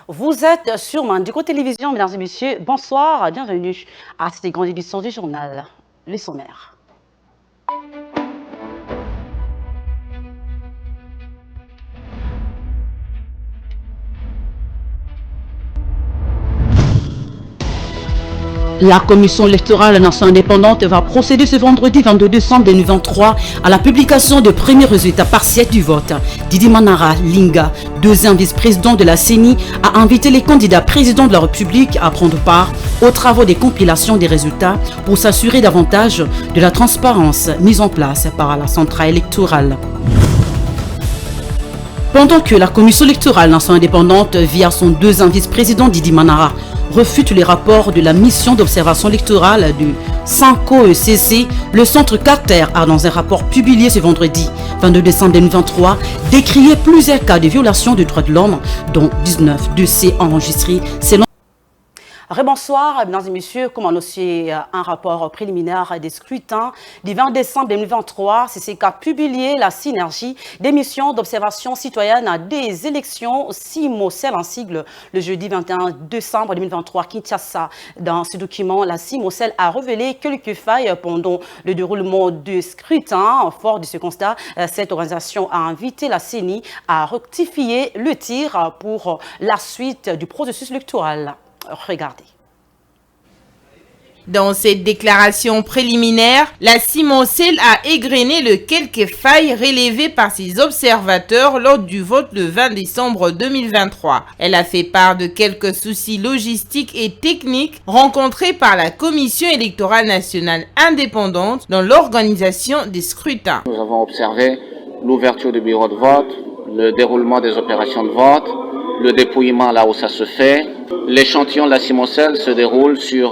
Vous êtes sur Mandico Télévision, mesdames et messieurs. Bonsoir, bienvenue à cette grande édition du journal, les sommaires. La commission électorale nationale indépendante va procéder ce vendredi 22 décembre 2023 à la publication des premiers résultats partiels du vote. Didi Manara Linga, deuxième vice-président de la CENI, a invité les candidats présidents de la République à prendre part aux travaux des compilations des résultats pour s'assurer davantage de la transparence mise en place par la centrale électorale. Pendant que la commission électorale nationale indépendante, via son deuxième vice-président Didi Manara, refute les rapports de la mission d'observation électorale du Sanco-ECC, le centre Carter a, dans un rapport publié ce vendredi 22 décembre 2023, décrié plusieurs cas de violation des droits de l'homme, dont 19 dossiers enregistrés selon. Bonsoir, mesdames et messieurs. Comme annoncé, un rapport préliminaire des scrutins du 20 décembre 2023, c'est ce qu'a publié la synergie des missions d'observation citoyenne des élections CIMOCEL en sigle le jeudi 21 décembre 2023 Kinshasa. Dans ce document, la CIMOCEL a révélé quelques failles pendant le déroulement du scrutin. Fort de ce constat, cette organisation a invité la CENI à rectifier le tir pour la suite du processus électoral. Regardez. Dans cette déclaration préliminaire, la CIMOCEL a égrené les quelques failles relevées par ses observateurs lors du vote le 20 décembre 2023. Elle a fait part de quelques soucis logistiques et techniques rencontrés par la Commission électorale nationale indépendante dans l'organisation des scrutins. Nous avons observé l'ouverture du bureau de vote, le déroulement des opérations de vote, le dépouillement là où ça se fait. L'échantillon de la CIMOCEL se déroule sur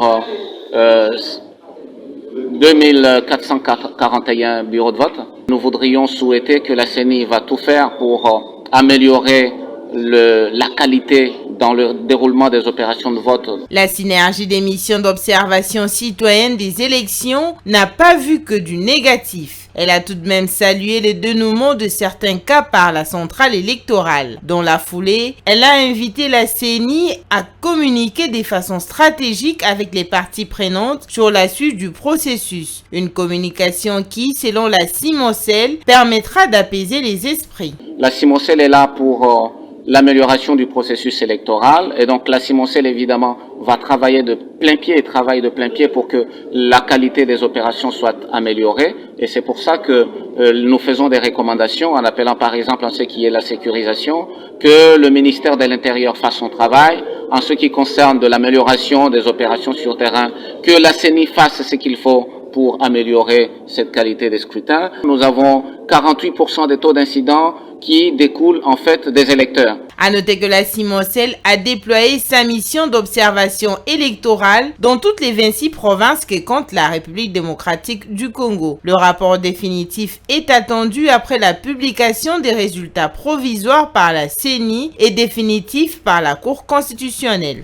2441 bureaux de vote. Nous voudrions souhaiter que la CENI va tout faire pour améliorer la qualité dans le déroulement des opérations de vote. La synergie des missions d'observation citoyenne des élections n'a pas vu que du négatif. Elle a tout de même salué le dénouement de certains cas par la centrale électorale. Dans la foulée, elle a invité la CENI à communiquer de façon stratégique avec les parties prenantes sur la suite du processus. Une communication qui, selon la CIMOCEL, permettra d'apaiser les esprits. La CIMOCEL est là pour l'amélioration du processus électoral et donc la CIMOCEL évidemment va travailler de plein pied et travaille de plein pied pour que la qualité des opérations soit améliorée et c'est pour ça que nous faisons des recommandations en appelant par exemple en ce qui est la sécurisation, que le ministère de l'Intérieur fasse son travail, en ce qui concerne de l'amélioration des opérations sur terrain, que la CENI fasse ce qu'il faut pour améliorer cette qualité des scrutins. Nous avons 48% des taux d'incidents qui découlent en fait des électeurs. À noter que la CIMOCEL a déployé sa mission d'observation électorale dans toutes les 26 provinces que compte la République démocratique du Congo. Le rapport définitif est attendu après la publication des résultats provisoires par la CENI et définitifs par la Cour constitutionnelle.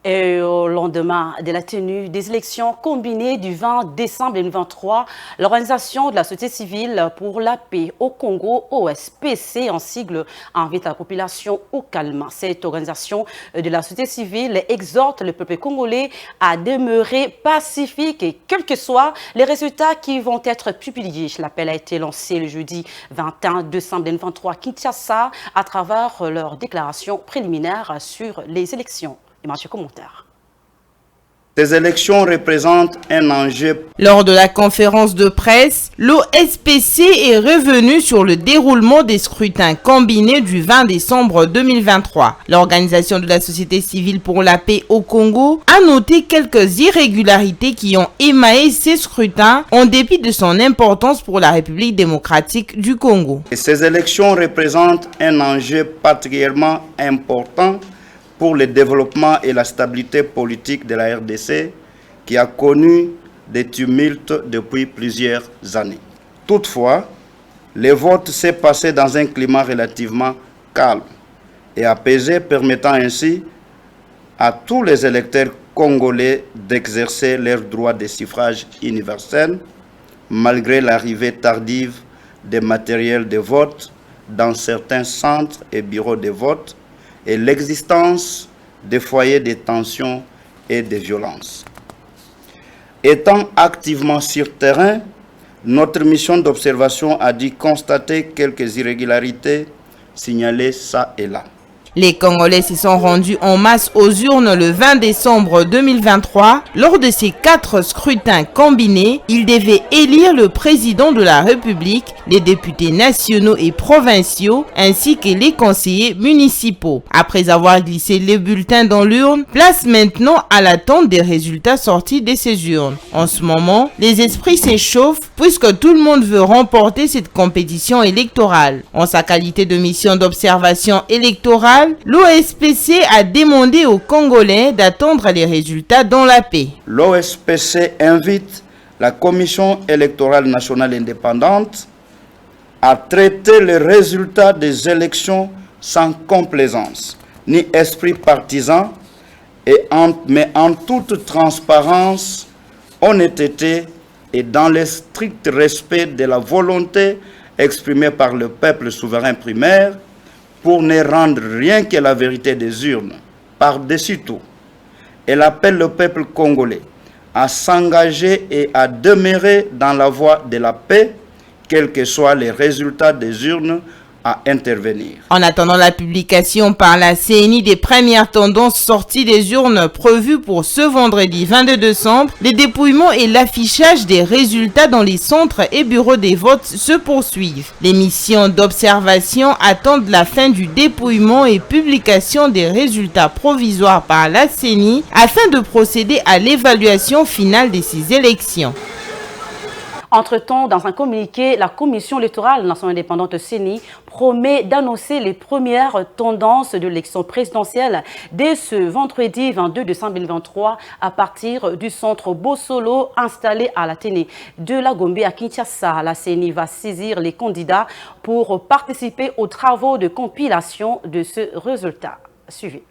Et au lendemain de la tenue des élections combinées du 20 décembre 2023, l'Organisation de la société civile pour la paix au Congo, OSPC, en sigle, invite la population au calme. Cette organisation de la société civile exhorte le peuple congolais à demeurer pacifique et quels que soient les résultats qui vont être publiés. L'appel a été lancé le jeudi 21 décembre 2023 à Kinshasa à travers leur déclaration préliminaire sur les élections. Commentaire. Ces élections représentent un enjeu. Lors de la conférence de presse, l'OSPC est revenu sur le déroulement des scrutins combinés du 20 décembre 2023. L'Organisation de la société civile pour la paix au Congo a noté quelques irrégularités qui ont émaillé ces scrutins en dépit de son importance pour la République démocratique du Congo. Ces élections représentent un enjeu particulièrement important pour le développement et la stabilité politique de la RDC qui a connu des tumultes depuis plusieurs années. Toutefois, le vote s'est passé dans un climat relativement calme et apaisé, permettant ainsi à tous les électeurs congolais d'exercer leur droit de suffrage universel malgré l'arrivée tardive des matériels de vote dans certains centres et bureaux de vote et l'existence de foyers de tension et de violence. Étant activement sur terrain, notre mission d'observation a dû constater quelques irrégularités signalées ça et là. Les Congolais se sont rendus en masse aux urnes le 20 décembre 2023. Lors de ces 4 scrutins combinés, ils devaient élire le président de la République, les députés nationaux et provinciaux, ainsi que les conseillers municipaux. Après avoir glissé les bulletins dans l'urne, place maintenant à l'attente des résultats sortis de ces urnes. En ce moment, les esprits s'échauffent puisque tout le monde veut remporter cette compétition électorale. En sa qualité de mission d'observation électorale, l'OSPC a demandé aux Congolais d'attendre les résultats dans la paix. L'OSPC invite la Commission électorale nationale indépendante à traiter les résultats des élections sans complaisance ni esprit partisan, mais en toute transparence, honnêteté et dans le strict respect de la volonté exprimée par le peuple souverain primaire, pour ne rendre rien que la vérité des urnes par-dessus tout. Elle appelle le peuple congolais à s'engager et à demeurer dans la voie de la paix, quels que soient les résultats des urnes à intervenir. En attendant la publication par la CENI des premières tendances sorties des urnes prévues pour ce vendredi 22 décembre, les dépouillements et l'affichage des résultats dans les centres et bureaux des votes se poursuivent. Les missions d'observation attendent la fin du dépouillement et publication des résultats provisoires par la CENI afin de procéder à l'évaluation finale de ces élections. Entre-temps, dans un communiqué, la Commission électorale nationale indépendante CENI promet d'annoncer les premières tendances de l'élection présidentielle dès ce vendredi 22 décembre 2023 à partir du centre Bossolo installé à l'Athénée de la Gombe à Kinshasa. La CENI va saisir les candidats pour participer aux travaux de compilation de ce résultat. Suivez.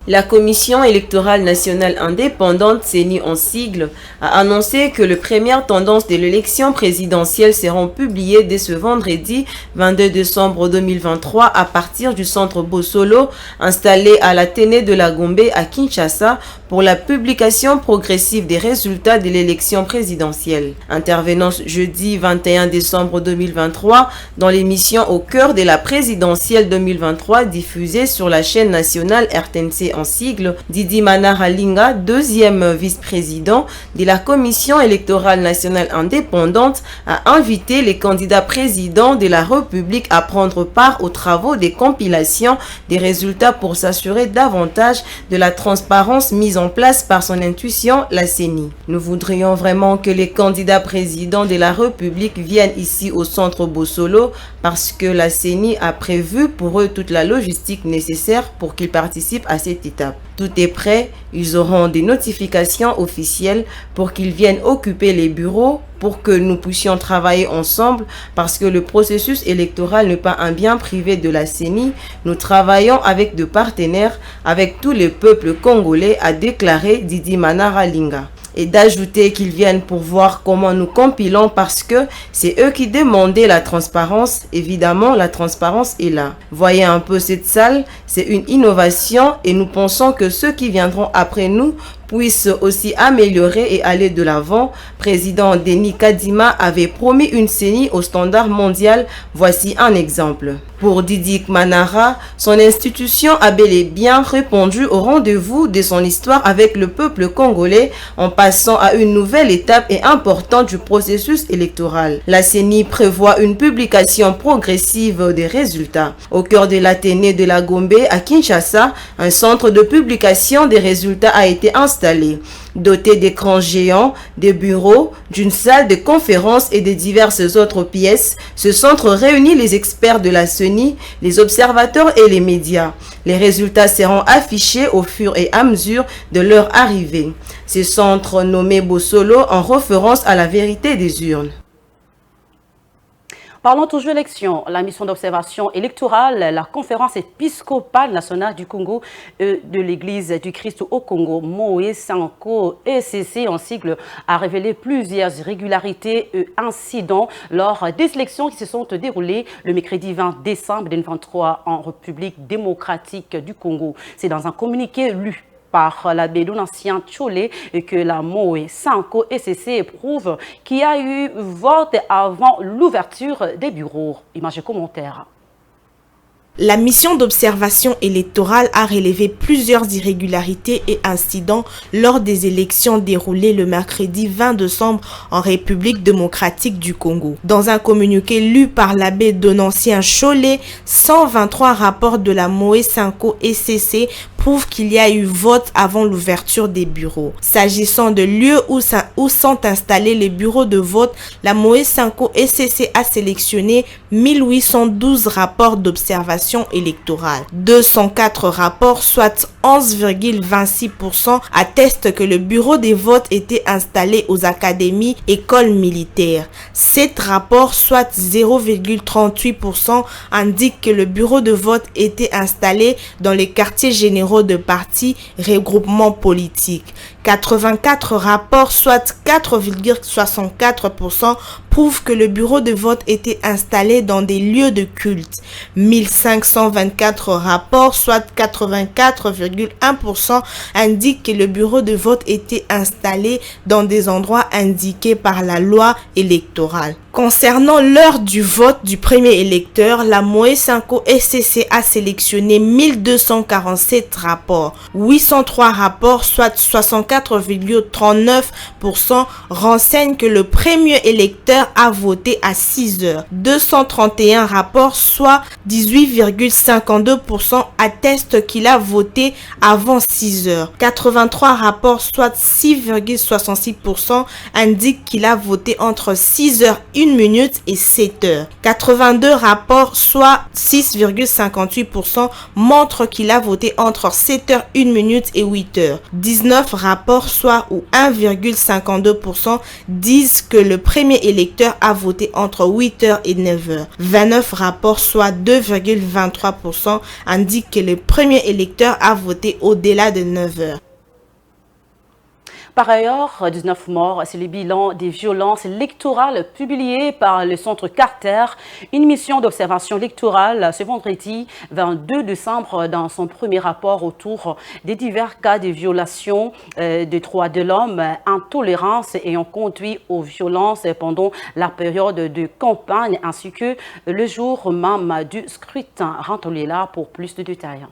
La Commission électorale nationale indépendante, CENI en sigle, a annoncé que les premières tendances de l'élection présidentielle seront publiées dès ce vendredi 22 décembre 2023 à partir du centre Bossolo installé à l'Athénée de la Gombe à Kinshasa pour la publication progressive des résultats de l'élection présidentielle. Intervenant jeudi 21 décembre 2023 dans l'émission Au cœur de la présidentielle 2023 diffusée sur la chaîne nationale RTNC en sigle, Didi Manara-Linga, deuxième vice-président de la Commission électorale nationale indépendante, a invité les candidats présidents de la République à prendre part aux travaux de compilation des résultats pour s'assurer davantage de la transparence mise en place par son intuition, la CENI. Nous voudrions vraiment que les candidats présidents de la République viennent ici au centre Bossolo parce que la CENI a prévu pour eux toute la logistique nécessaire pour qu'ils participent à cette étape. Tout est prêt, ils auront des notifications officielles pour qu'ils viennent occuper les bureaux pour que nous puissions travailler ensemble parce que le processus électoral n'est pas un bien privé de la CENI. Nous travaillons avec des partenaires, avec tous les peuples congolais, a déclaré Didi Manara-Linga. Et d'ajouter qu'ils viennent pour voir comment nous compilons parce que c'est eux qui demandaient la transparence. Évidemment, la transparence est là. Voyez un peu cette salle, c'est une innovation et nous pensons que ceux qui viendront après nous puissent aussi améliorer et aller de l'avant. Président Denis Kadima avait promis une CENI au standard mondial. Voici un exemple. Pour Didi Manara, son institution a bel et bien répondu au rendez-vous de son histoire avec le peuple congolais en passant à une nouvelle étape et importante du processus électoral. La CENI prévoit une publication progressive des résultats. Au cœur de l'Athénée de la Gombe à Kinshasa, un centre de publication des résultats a été installé. Doté d'écrans géants, de bureaux, d'une salle de conférence et de diverses autres pièces, ce centre réunit les experts de la CENI, les observateurs et les médias. Les résultats seront affichés au fur et à mesure de leur arrivée. Ce centre nommé Bossolo en référence à la vérité des urnes. Parlons toujours élection. La mission d'observation électorale, la conférence épiscopale nationale du Congo de l'Église du Christ au Congo, Moé Sanko ECC en sigle, a révélé plusieurs irrégularités et incidents lors des élections qui se sont déroulées le mercredi 20 décembre 2023 en République démocratique du Congo. C'est dans un communiqué lu par l'abbé Donatien Tcholé que la Moé Sanko ECC prouve qu'il y a eu vote avant l'ouverture des bureaux. Images et commentaires. La mission d'observation électorale a relevé plusieurs irrégularités et incidents lors des élections déroulées le mercredi 20 décembre en République démocratique du Congo. Dans un communiqué lu par l'abbé Donatien Tcholé, 123 rapports de la Moé Sanko ECC prouvent qu'il y a eu vote avant l'ouverture des bureaux. S'agissant de lieux où sont installés les bureaux de vote, la Moé Sanko ECC a sélectionné 1812 rapports d'observation électorale. 204 rapports, soit 11,26%, attestent que le bureau des votes était installé aux académies, écoles militaires. 7 rapports, soit 0,38%, indiquent que le bureau de vote était installé dans les quartiers généraux de partis, regroupements politiques. 84 rapports, soit 4,64%, prouvent que le bureau de vote était installé dans des lieux de culte. 1524 rapports, soit 84,1%, indiquent que le bureau de vote était installé dans des endroits indiqués par la loi électorale. Concernant l'heure du vote du premier électeur, la Moé Sanko ECC a sélectionné 1247 rapports. 803 rapports, soit 64,39%, renseignent que le premier électeur a voté à 6 heures. 231 rapports, soit 18,52%, attestent qu'il a voté avant 6 heures. 83 rapports, soit 6,66%, indiquent qu'il a voté entre 6 heures 1 minute et 7 heures. 82 rapports, soit 6,58%, montrent qu'il a voté entre 7 heures 1 minute et 8 heures. 19 rapports, soit 1,52%, disent que le premier électeur a voté entre 8 heures et 9 heures. 29 rapports, soit 2,23%, indiquent que le premier électeur a voté au-delà de 9 heures. Par ailleurs, 19 morts, c'est le bilan des violences électorales publié par le Centre Carter, une mission d'observation électorale ce vendredi 22 décembre dans son premier rapport autour des divers cas de violation des droits de l'homme, intolérance ayant conduit aux violences pendant la période de campagne ainsi que le jour même du scrutin. Rentrons-les là pour plus de détails.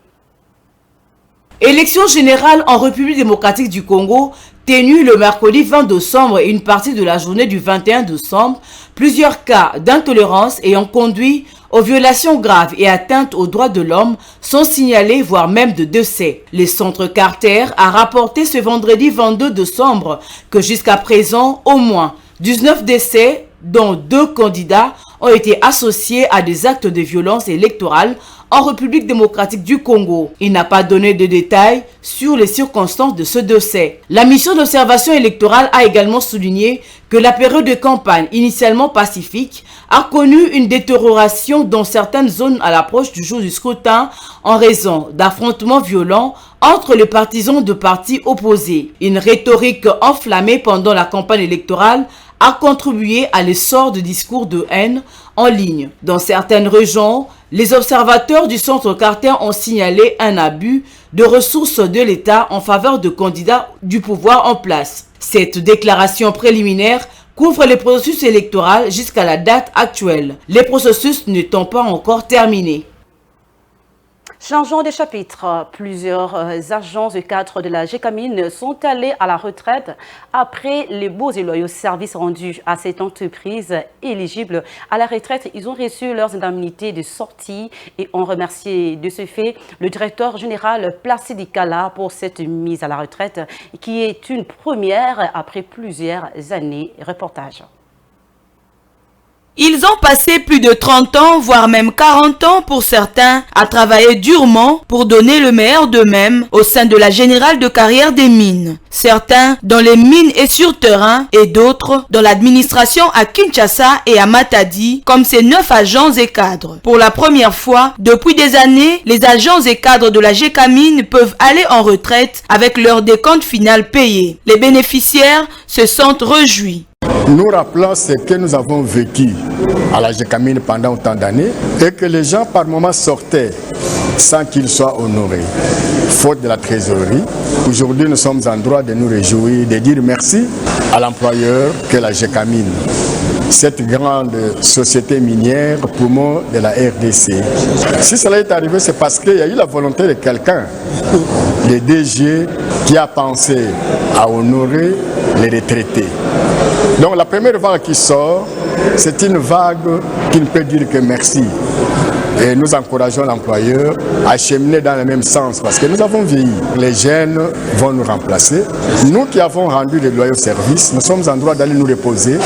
Élection générale en République démocratique du Congo, tenue le mercredi 20 décembre et une partie de la journée du 21 décembre, plusieurs cas d'intolérance ayant conduit aux violations graves et atteintes aux droits de l'homme sont signalés, voire même de décès. Le Centre Carter a rapporté ce vendredi 22 décembre que jusqu'à présent, au moins 19 décès, dont 2 candidats, ont été associés à des actes de violence électorale en République démocratique du Congo. Il n'a pas donné de détails sur les circonstances de ce décès. La mission d'observation électorale a également souligné que la période de campagne, initialement pacifique, a connu une détérioration dans certaines zones à l'approche du jour du scrutin en raison d'affrontements violents entre les partisans de partis opposés. Une rhétorique enflammée pendant la campagne électorale a contribué à l'essor de discours de haine en ligne. Dans certaines régions, les observateurs du Centre Carter ont signalé un abus de ressources de l'État en faveur de candidats du pouvoir en place. Cette déclaration préliminaire couvre les processus électoraux jusqu'à la date actuelle, les processus n'étant pas encore terminés. Changeons de chapitre. Plusieurs agents et cadres de la GECAMIN sont allés à la retraite après les beaux et loyaux services rendus à cette entreprise éligible à la retraite. Ils ont reçu leurs indemnités de sortie et ont remercié de ce fait le directeur général Placide Kala pour cette mise à la retraite qui est une première après plusieurs années. Reportage. Ils ont passé plus de 30 ans, voire même 40 ans pour certains, à travailler durement pour donner le meilleur d'eux-mêmes au sein de la Générale de carrière des mines. Certains dans les mines et sur terrain et d'autres dans l'administration à Kinshasa et à Matadi, comme ces 9 agents et cadres. Pour la première fois, depuis des années, les agents et cadres de la GECAMINE peuvent aller en retraite avec leur décompte final payé. Les bénéficiaires se sentent réjouis. Nous rappelons ce que nous avons vécu à la GECAMINE pendant autant d'années et que les gens par moments sortaient sans qu'ils soient honorés, faute de la trésorerie. Aujourd'hui, nous sommes en droit de nous réjouir, de dire merci à l'employeur que la GECAMINE, cette grande société minière, poumon de la RDC. Si cela est arrivé, c'est parce qu'il y a eu la volonté de quelqu'un, le DG, qui a pensé à honorer les retraités. Donc la première vague qui sort, c'est une vague qui ne peut dire que merci. Et nous encourageons l'employeur à cheminer dans le même sens parce que nous avons vieilli. Les jeunes vont nous remplacer. Nous qui avons rendu les loyaux services, nous sommes en droit d'aller nous reposer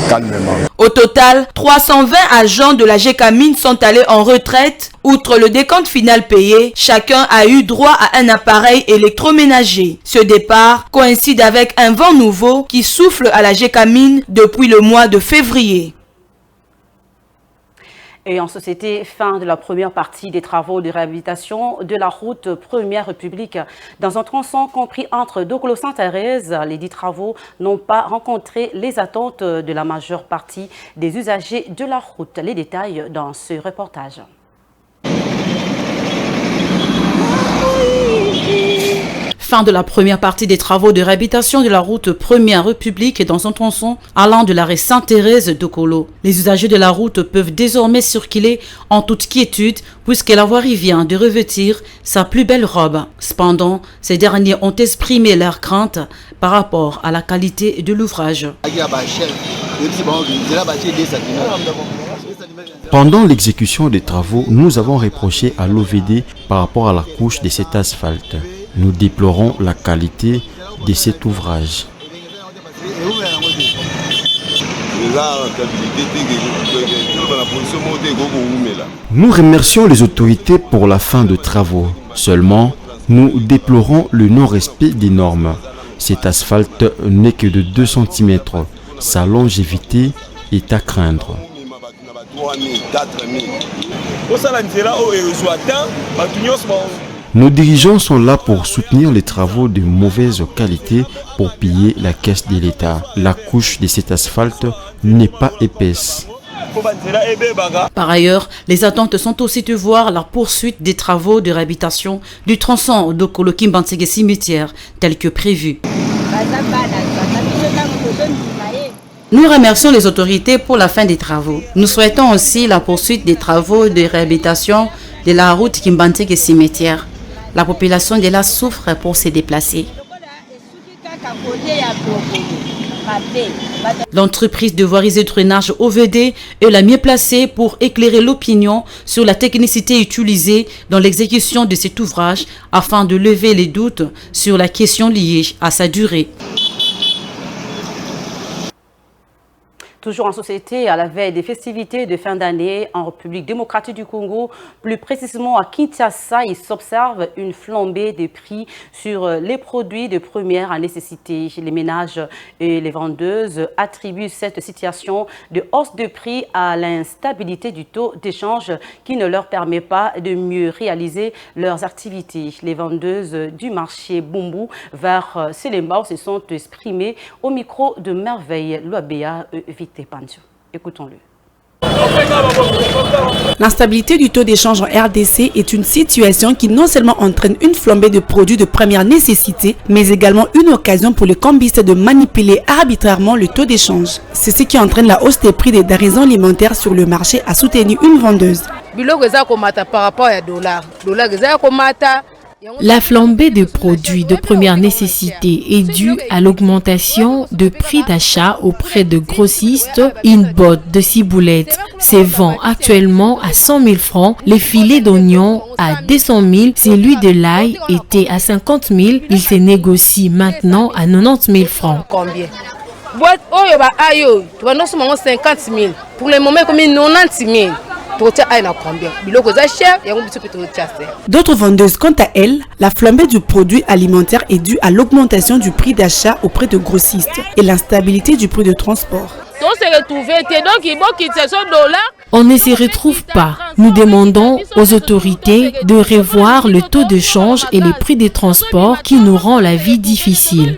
calmement. Au total, 320 agents de la GECAMINE sont allés en retraite. Outre le décompte final payé, chacun a eu droit à un appareil électroménager. Ce départ coïncide avec un vent nouveau qui souffle à la GECAMINE depuis le mois de février. Et en société, fin de la première partie des travaux de réhabilitation de la route Première République. Dans un tronçon compris entre Dokolo-Sainte-Thérèse, les 10 travaux n'ont pas rencontré les attentes de la majeure partie des usagers de la route. Les détails dans ce reportage. Fin de la première partie des travaux de réhabilitation de la route Première République dans un tronçon allant de l'arrêt Sainte-Thérèse Dokolo. Les usagers de la route peuvent désormais circuler en toute quiétude puisque la voirie vient de revêtir sa plus belle robe. Cependant, ces derniers ont exprimé leur crainte par rapport à la qualité de l'ouvrage. Pendant l'exécution des travaux, nous avons reproché à l'OVD par rapport à la couche de cet asphalte. Nous déplorons la qualité de cet ouvrage. Nous remercions les autorités pour la fin de travaux. Seulement, nous déplorons le non-respect des normes. Cet asphalte n'est que de 2 cm. Sa longévité est à craindre. Nos dirigeants sont là pour soutenir les travaux de mauvaise qualité pour piller la caisse de l'État. La couche de cet asphalte n'est pas épaisse. Par ailleurs, les attentes sont aussi de voir la poursuite des travaux de réhabilitation du tronçon Dokolo-Kimbantsege cimetière tel que prévu. Nous remercions les autorités pour la fin des travaux. Nous souhaitons aussi la poursuite des travaux de réhabilitation de la route Kimbantsege cimetière. La population de là souffre pour se déplacer. L'entreprise de voiries et drainage OVD est la mieux placée pour éclairer l'opinion sur la technicité utilisée dans l'exécution de cet ouvrage afin de lever les doutes sur la question liée à sa durée. Toujours en société, à la veille des festivités de fin d'année en République démocratique du Congo, plus précisément à Kinshasa, il s'observe une flambée des prix sur les produits de première nécessité. Les ménages et les vendeuses attribuent cette situation de hausse de prix à l'instabilité du taux d'échange qui ne leur permet pas de mieux réaliser leurs activités. Les vendeuses du marché Bumbu vers Selembao se sont exprimées au micro de Merveille Loabea Vite. Écoutons-le. L'instabilité du taux d'échange en RDC est une situation qui non seulement entraîne une flambée de produits de première nécessité, mais également une occasion pour les cambistes de manipuler arbitrairement le taux d'échange. C'est ce qui entraîne la hausse des prix des denrées alimentaires sur le marché, a soutenu une vendeuse. La flambée de produits de première nécessité est due à l'augmentation de prix d'achat auprès de grossistes. Une botte de ciboulette se vend actuellement à 100 000 francs, les filets d'oignons à 200 000, celui de l'ail était à 50 000, il se négocie maintenant à 90 000 francs. boîte oyo ba ayo tu vas non seulement 50 000 pour le moment comme 90 000. D'autres vendeuses, quant à elles, la flambée du produit alimentaire est due à l'augmentation du prix d'achat auprès de grossistes et l'instabilité du prix de transport. On ne se retrouve pas. Nous demandons aux autorités de revoir le taux de change et les prix des transports qui nous rend la vie difficile.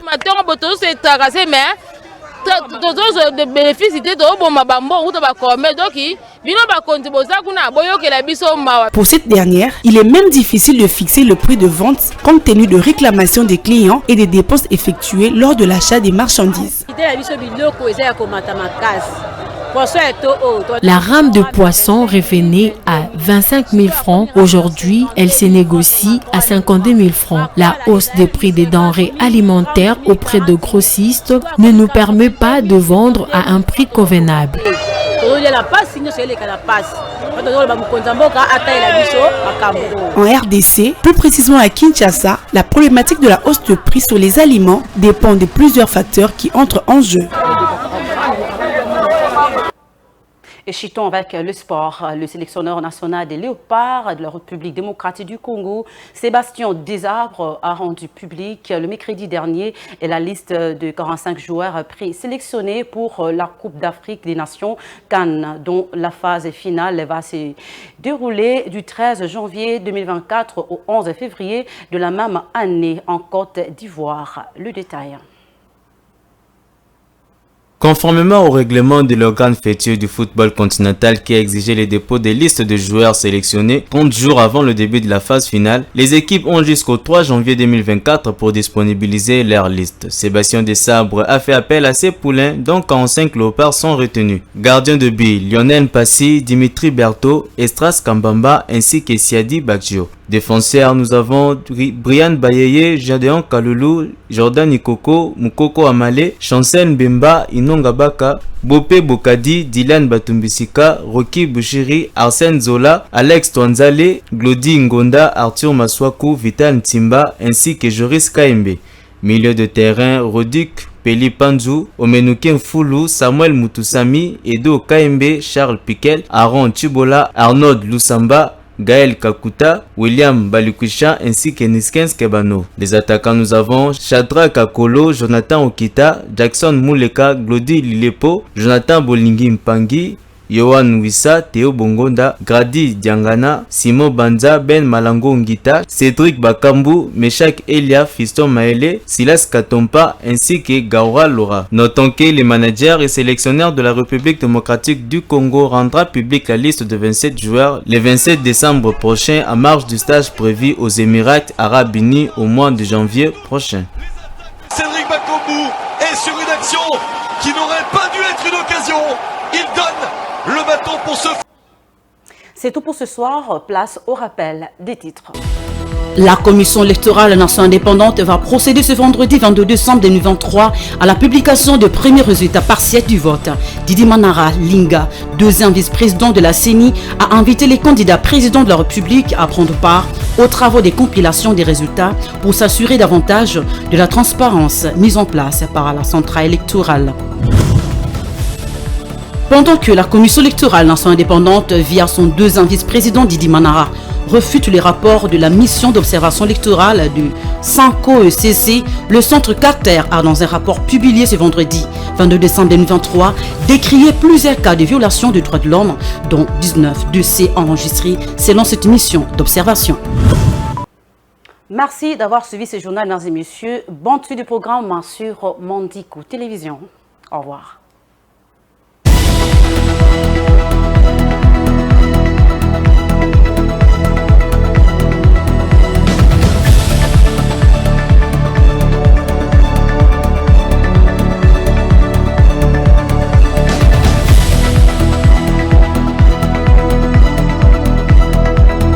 Pour cette dernière, il est même difficile de fixer le prix de vente compte tenu de réclamations des clients et des dépenses effectuées lors de l'achat des marchandises. La rame de poisson revenait à 25 000 francs. Aujourd'hui, elle se négocie à 52 000 francs. La hausse des prix des denrées alimentaires auprès de grossistes ne nous permet pas de vendre à un prix convenable. En RDC, plus précisément à Kinshasa, la problématique de la hausse de prix sur les aliments dépend de plusieurs facteurs qui entrent en jeu. Et chutons avec le sport. Le sélectionneur national des Léopards de la République démocratique du Congo, Sébastien Desarbres, a rendu public le mercredi dernier la liste de 45 joueurs présélectionnés pour la Coupe d'Afrique des Nations CAN, dont la phase finale va se dérouler du 13 janvier 2024 au 11 février de la même année en Côte d'Ivoire. Le détail. Conformément au règlement de l'organe fêtieux du football continental qui a exigé le dépôt des listes de joueurs sélectionnés 30 jours avant le début de la phase finale, les équipes ont jusqu'au 3 janvier 2024 pour disponibiliser leur liste. Sébastien Desarbres a fait appel à ses poulains, dont 45 léopards sont retenus. Gardien de but, Lionel Passy, Dimitri Berthaud, Estras Kambamba ainsi que Siadi Bakjo. Défenseurs, nous avons Brian Bayeye, Jadeon Kaloulou, Jordan Ikoko, Mukoko Amale, Chancel Bemba, Inonga Baka, Bopé Bokadi, Dylan Batumbisika, Rocky Bouchiri, Arsène Zola, Alex Twanzale, Glody Ngonda, Arthur Maswaku, Vital Ntimba ainsi que Joris Kaembe. Milieu de terrain, Rodik Peli Panzu, Omenuken Foulou, Samuel Mutusami, Edo Kaembe, Charles Piquel, Aaron Chibola, Arnold Lusamba, Gaël Kakuta, William Balikwisha ainsi que Niskens Kebano. Les attaquants, nous avons Chadra Kakolo, Jonathan Okita, Jackson Mouleka, Glody Lilepo, Jonathan Bolingi Mpangi, Yohan Wissa, Théo Bongonda, Grady Diangana, Simon Banza, Ben Malango Ngita, Cédric Bakambu, Meshak Elia, Fiston Maele, Silas Katompa ainsi que Gaura Lora. Notons que les managers et sélectionneurs de la République démocratique du Congo rendra public la liste de 27 joueurs le 27 décembre prochain en marge du stage prévu aux Émirats Arabes Unis au mois de janvier prochain. Cédric Bakambu est sur une action qui n'aurait pas dû être une occasion. Il donne le bâton pour ce... C'est tout pour ce soir. Place au rappel des titres. La Commission électorale nationale indépendante va procéder ce vendredi 22 décembre 2023 à la publication des premiers résultats partiels du vote. Didi Manara Linga, deuxième vice-président de la CENI, a invité les candidats présidents de la République à prendre part aux travaux des compilations des résultats pour s'assurer davantage de la transparence mise en place par la centrale électorale. Pendant que la Commission électorale nationale indépendante, via son deuxième vice-président Didi Manara, refute les rapports de la mission d'observation électorale du SANCO-ECC, le centre Carter a, dans un rapport publié ce vendredi 22 décembre 2023, décrié plusieurs cas de violation des droits de l'homme, dont 19 dossiers enregistrés selon cette mission d'observation. Merci d'avoir suivi ce journal, mesdames et messieurs. Bonne suite du programme sur Mandico Télévision. Au revoir.